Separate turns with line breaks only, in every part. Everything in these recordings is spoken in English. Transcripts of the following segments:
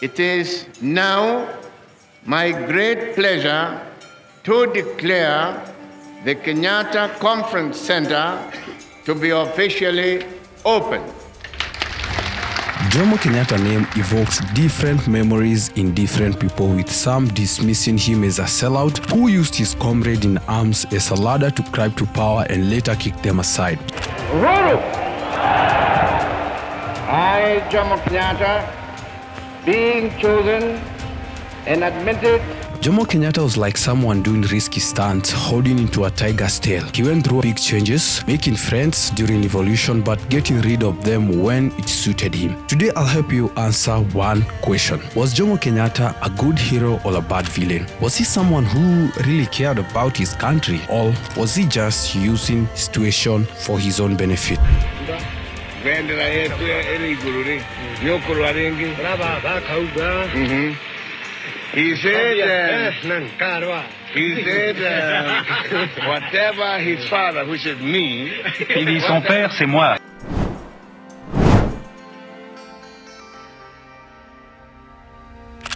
It is now my great pleasure to declare the Kenyatta Conference Center to be officially open.
Jomo Kenyatta name evokes different memories in different people, with some dismissing him as a sellout who used his comrade in arms as a ladder to climb to power and later kicked them aside.
Ruru! I, Jomo Kenyatta, being chosen and admitted.
Jomo Kenyatta was like someone doing risky stunts, holding into a tiger's tail. He went through big changes, making friends during evolution, but getting rid of them when it suited him. Today, I'll help you answer one question. Was Jomo Kenyatta a good hero or a bad villain? Was he someone who really cared about his country, or was he just using the situation for his own benefit?
He said, whatever his father, which is me,
Il dit son père, c'est moi.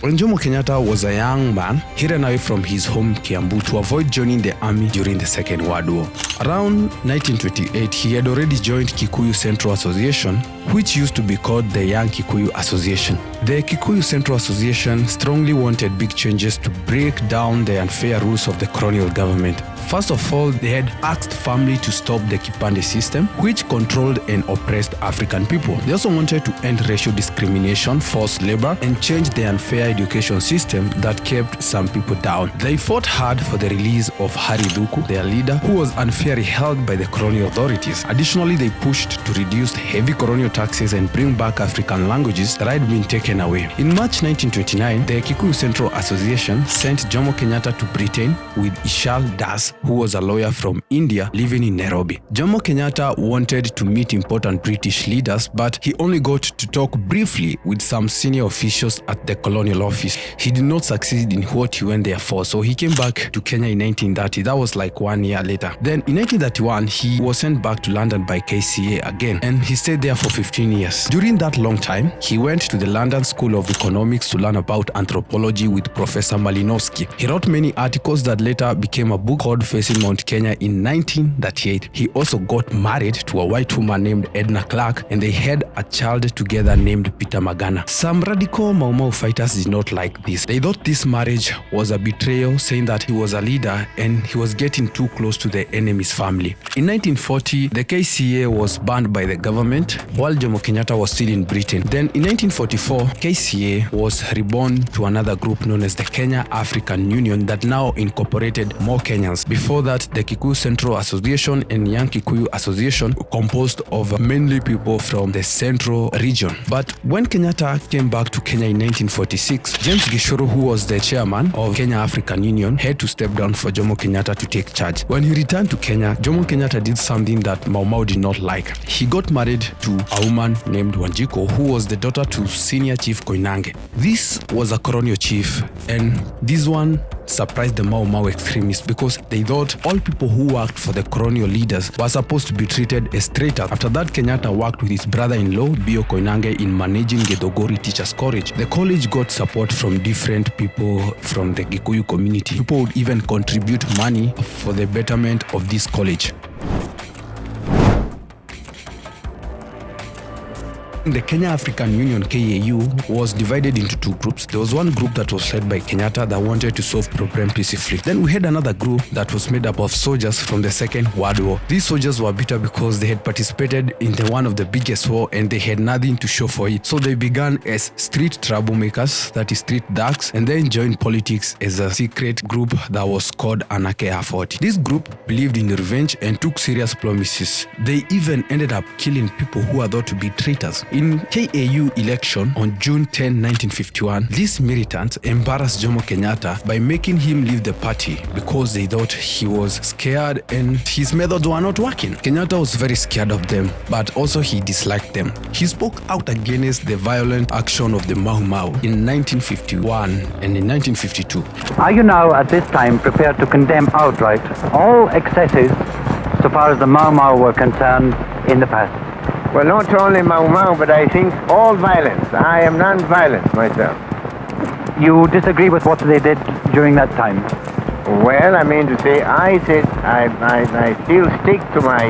When Jomo Kenyatta was a young man, he ran away from his home Kiambu to avoid joining the army during the Second World War. Around 1928, he had already joined Kikuyu Central Association, which used to be called the Young Kikuyu Association. The Kikuyu Central Association strongly wanted big changes to break down the unfair rules of the colonial government. First of all, they had asked family to stop the Kipande system, which controlled and oppressed African people. They also wanted to end racial discrimination, forced labor, and change the unfair education system that kept some people down. They fought hard for the release of Hari Duku, their leader, who was unfairly held by the colonial authorities. Additionally, they pushed to reduce heavy colonial taxes and bring back African languages that had been taken away. In March 1929, the Kikuyu Central Association sent Jomo Kenyatta to Britain with Ishal Das, who was a lawyer from India living in Nairobi. Jomo Kenyatta wanted to meet important British leaders, but he only got to talk briefly with some senior officials at the colonial office. He did not succeed in what he went there for, so he came back to Kenya in 1930. That was like 1 year later. Then in 1931, he was sent back to London by KCA again, and he stayed there for 15 years. During that long time, he went to the London School of Economics to learn about anthropology with Professor Malinowski. He wrote many articles that later became a book called Facing Mount Kenya in 1938. He also got married to a white woman named Edna Clark, and they had a child together named Peter Magana. Some radical Mau Mau fighters did not like this. They thought this marriage was a betrayal, saying that he was a leader and he was getting too close to the enemy's family. In 1940, the KCA was banned by the government while Jomo Kenyatta was still in Britain. Then in 1944, KCA was reborn to another group known as the Kenya African Union that now incorporated more Kenyans. Before that, the Kikuyu Central Association and Young Kikuyu Association were composed of mainly people from the central region. But when Kenyatta came back to Kenya in 1946, James Gishuru, who was the chairman of Kenya African Union, had to step down for Jomo Kenyatta to take charge. When he returned to Kenya, Jomo Kenyatta did something that Mau Mau did not like. He got married to a woman named Wanjiko, who was the daughter to Senior Chief Koinange. This was a colonial chief, and this one surprised the Mau Mau extremists because they thought all people who worked for the colonial leaders were supposed to be treated as traitors. After that, Kenyatta worked with his brother-in-law, Bio Koinange, in managing Gedogori Teachers College. The college got support from different people from the Gikuyu community. People would even contribute money for the betterment of this college. The Kenya African Union, KAU, was divided into two groups. There was one group that was led by Kenyatta that wanted to solve problems peacefully. Then we had another group that was made up of soldiers from the Second World War. These soldiers were bitter because they had participated in one of the biggest war and they had nothing to show for it. So they began as street troublemakers, that is street thugs, and then joined politics as a secret group that was called Anake A40. This group believed in revenge and took serious promises. They even ended up killing people who were thought to be traitors. In KAU election on June 10, 1951, these militants embarrassed Jomo Kenyatta by making him leave the party because they thought he was scared and his methods were not working. Kenyatta was very scared of them, but also he disliked them. He spoke out against the violent action of the Mau Mau in 1951 and in 1952.
Are you now at this time prepared to condemn outright all excesses so far as the Mau Mau were concerned in the past?
Well, not only Mau Mau, but I think all violence. I am non-violent myself.
you disagree with what they did during that time?
Well, I mean to say, I said I still stick to my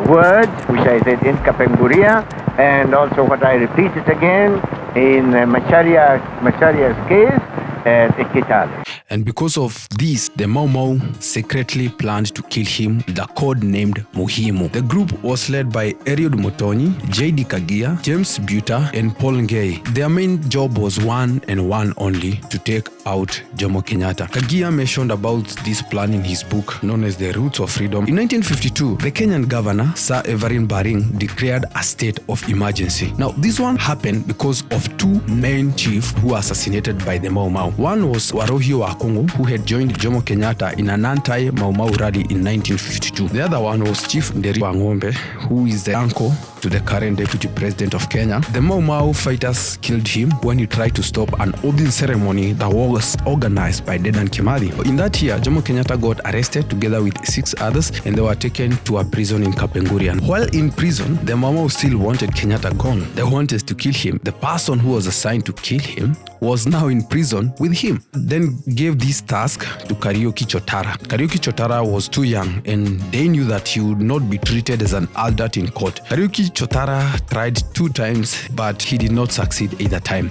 words, which I said in Kapenguria, and also what I repeated again in Macharia's case at Ekitale.
And because of this, the Mau Mau secretly planned to kill him with a code named Muhimu. The group was led by Eliud Mutonyi, J.D. Kagia, James Buta, and Paul Ngei. Their main job was one and one only, to take out Jomo Kenyatta. Kagia mentioned about this plan in his book known as The Roots of Freedom. In 1952, the Kenyan governor, Sir Everin Baring, declared a state of emergency. Now, this one happened because of two main chiefs who were assassinated by the Mau Mau. One was Warohio wa Kongo, who had joined Jomo Kenyatta in an anti-Mau Mau rally in 1952. The other one was Chief Nderi wa Ng'ombe, who is the uncle to the current deputy president of Kenya. The Mau Mau fighters killed him when he tried to stop an oathing ceremony that was organized by Dedan Kimathi. In that year, Jomo Kenyatta got arrested together with 6 others, and they were taken to a prison in Kapenguria. While in prison, the Mau Mau still wanted Kenyatta gone. They wanted to kill him. The person who was assigned to kill him was now in prison with him. Then gave this task to Kariuki Chotara. Kariuki Chotara was too young, and they knew that he would not be treated as an adult in court. Kariuki Chotara tried 2 times, but he did not succeed either time.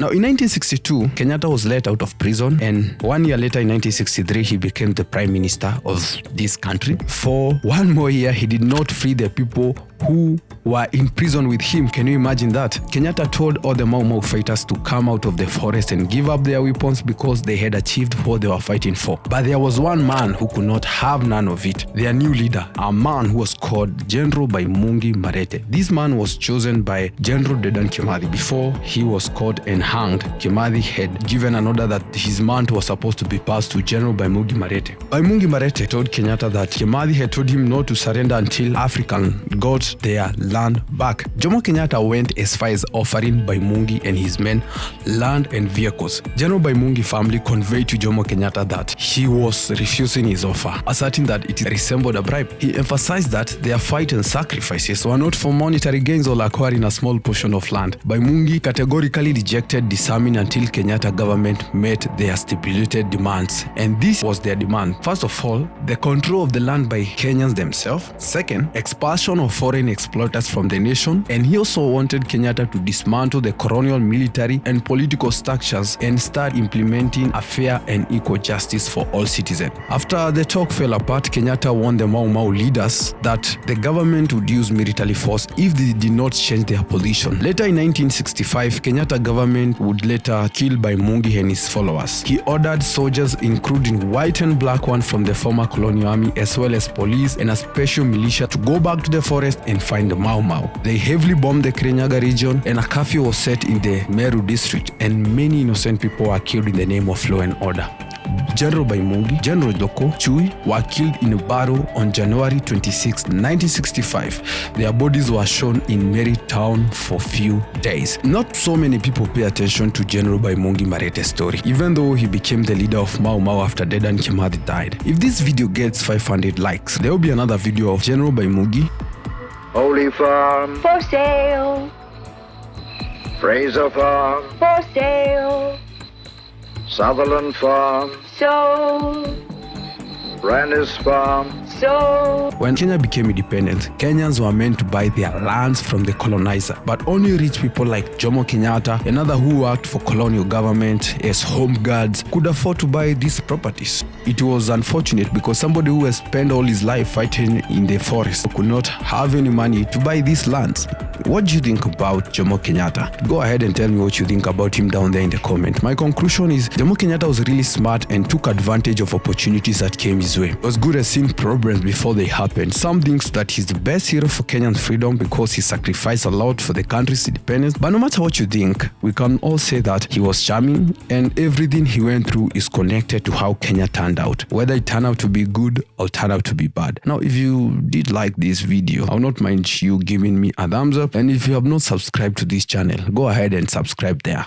Now, in 1962, Kenyatta was let out of prison, and 1 year later, in 1963, he became the prime minister of this country. For 1 more year, he did not free the people who were in prison with him. Can you imagine that? Kenyatta told all the Mau Mau fighters to come out of the forest and give up their weapons because they had achieved what they were fighting for. But there was one man who could not have none of it. Their new leader, a man who was called General Mungi Marete. This man was chosen by General Dedan Kimathi. Before he was caught and hanged, Kimathi had given an order that his mantle was supposed to be passed to General Mungi Marete. Mungi Marete told Kenyatta that Kimathi had told him not to surrender until Africans got their land back. Jomo Kenyatta went as far as offering Mungi and his men land and vehicles. General Mungi family conveyed to Jomo Kenyatta that he was refusing his offer, asserting that it resembled a bribe. He emphasized that their fight and sacrifices were not for monetary gains or acquiring a small portion of land. Mungi categorically rejected disarming until Kenyatta government met their stipulated demands, and this was their demand. First of all, the control of the land by Kenyans themselves. Second, expulsion of foreign exploiters from the nation, and he also wanted Kenyatta to dismantle the colonial military and political structures and start implementing a fair and equal justice for all citizens. After the talk fell apart, Kenyatta warned the Mau Mau leaders that the government would use military force if they did not change their position. Later in 1965, Kenyatta government would later kill Mungi and his followers. He ordered soldiers, including white and black ones from the former colonial army, as well as police and a special militia, to go back to the forest and find the Mau Mau. They heavily bombed the Kirinyaga region, and a curfew was set in the Meru district, and many innocent people were killed in the name of law and order. General Mungi, General Doko, Chui were killed in a battle on January 26, 1965. Their bodies were shown in Meri town for few days. Not so many people pay attention to General Mungi Marete's story, even though he became the leader of Mau Mau after Dedan Kimathi died. If this video gets 500 likes, there will be another video of General Mungi.
Holy Farm,
for sale,
Fraser Farm,
for sale,
Sutherland Farm,
sold,
Rannis Farm.
sold.
When Kenya became independent, Kenyans were meant to buy their lands from the colonizer, but only rich people like Jomo Kenyatta and others who worked for colonial government as home guards could afford to buy these properties. It was unfortunate because somebody who has spent all his life fighting in the forest could not have any money to buy these lands. What do you think about Jomo Kenyatta? Go ahead and tell me what you think about him down there in the comment. My conclusion is Jomo Kenyatta was really smart and took advantage of opportunities that came his way. He was good at seeing problems before they happened. Some thinks that he's the best hero for Kenyan freedom because he sacrificed a lot for the country's independence. But no matter what you think, we can all say that he was charming, and everything he went through is connected to how Kenya turned out, whether it turned out to be good or turned out to be bad. Now, if you did like this video, I will not mind you giving me a thumbs up, and if you have not subscribed to this channel, go ahead and subscribe there.